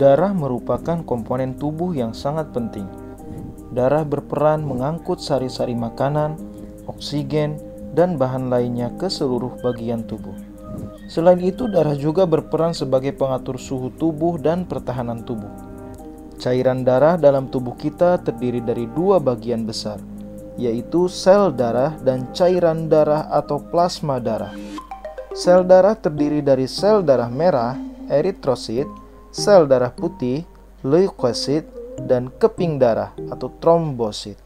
Darah merupakan komponen tubuh yang sangat penting. Darah berperan mengangkut sari-sari makanan, oksigen, dan bahan lainnya ke seluruh bagian tubuh. Selain itu, darah juga berperan sebagai pengatur suhu tubuh dan pertahanan tubuh. Cairan darah dalam tubuh kita terdiri dari dua bagian besar, yaitu sel darah dan cairan darah atau plasma darah. Sel darah terdiri dari sel darah merah, eritrosit, sel darah putih, leukosit, dan keping darah atau trombosit.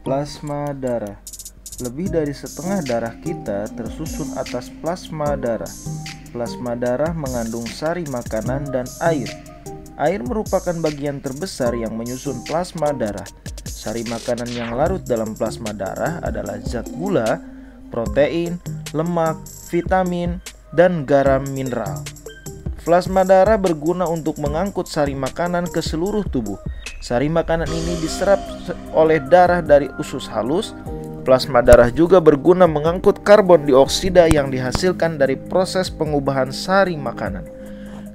Plasma darah. Lebih dari setengah darah kita tersusun atas plasma darah. Plasma darah mengandung sari makanan dan air. Air merupakan bagian terbesar yang menyusun plasma darah. Sari makanan yang larut dalam plasma darah adalah zat gula, protein, lemak, vitamin, dan garam mineral. Plasma darah berguna untuk mengangkut sari makanan ke seluruh tubuh. Sari makanan ini diserap oleh darah dari usus halus. Plasma darah juga berguna mengangkut karbon dioksida yang dihasilkan dari proses pengubahan sari makanan.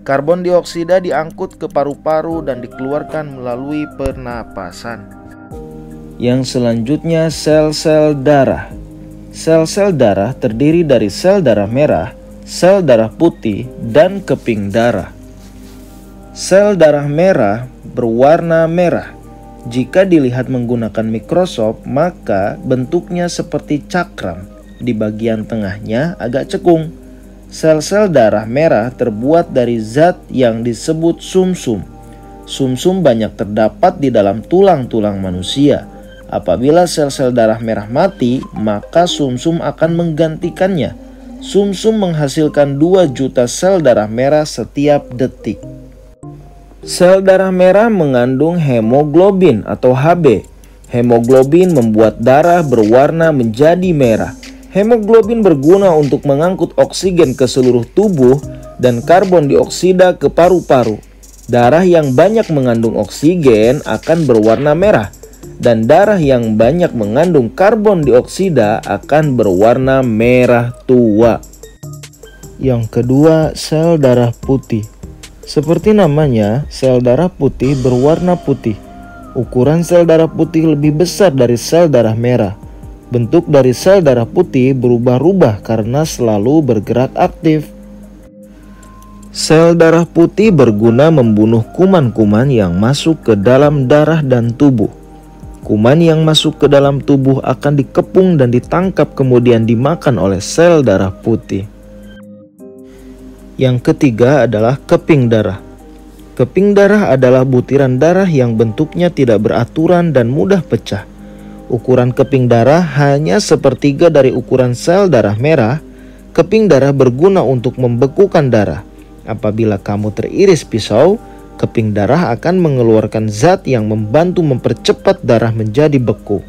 Karbon dioksida diangkut ke paru-paru dan dikeluarkan melalui pernapasan. Yang selanjutnya, sel-sel darah. Sel-sel darah terdiri dari sel darah merah, sel darah putih, dan keping darah. Sel darah merah berwarna merah. Jika dilihat menggunakan mikroskop, maka bentuknya seperti cakram. Di bagian tengahnya agak cekung. Sel-sel darah merah terbuat dari zat yang disebut sumsum. Sumsum banyak terdapat di dalam tulang-tulang manusia. Apabila sel-sel darah merah mati, maka sumsum akan menggantikannya. Sumsum menghasilkan 2 juta sel darah merah setiap detik. Sel darah merah mengandung hemoglobin atau Hb. Hemoglobin membuat darah berwarna menjadi merah. Hemoglobin berguna untuk mengangkut oksigen ke seluruh tubuh dan karbon dioksida ke paru-paru. Darah yang banyak mengandung oksigen akan berwarna merah, dan darah yang banyak mengandung karbon dioksida akan berwarna merah tua. Yang kedua, sel darah putih. Seperti namanya, sel darah putih berwarna putih. Ukuran sel darah putih lebih besar dari sel darah merah. Bentuk dari sel darah putih berubah-ubah karena selalu bergerak aktif. Sel darah putih berguna membunuh kuman-kuman yang masuk ke dalam darah dan tubuh. Kuman yang masuk ke dalam tubuh akan dikepung dan ditangkap kemudian dimakan oleh sel darah putih. Yang ketiga adalah keping darah. Keping darah adalah butiran darah yang bentuknya tidak beraturan dan mudah pecah. Ukuran keping darah hanya sepertiga dari ukuran sel darah merah. Keping darah berguna untuk membekukan darah. Apabila kamu teriris pisau, keping darah akan mengeluarkan zat yang membantu mempercepat darah menjadi beku.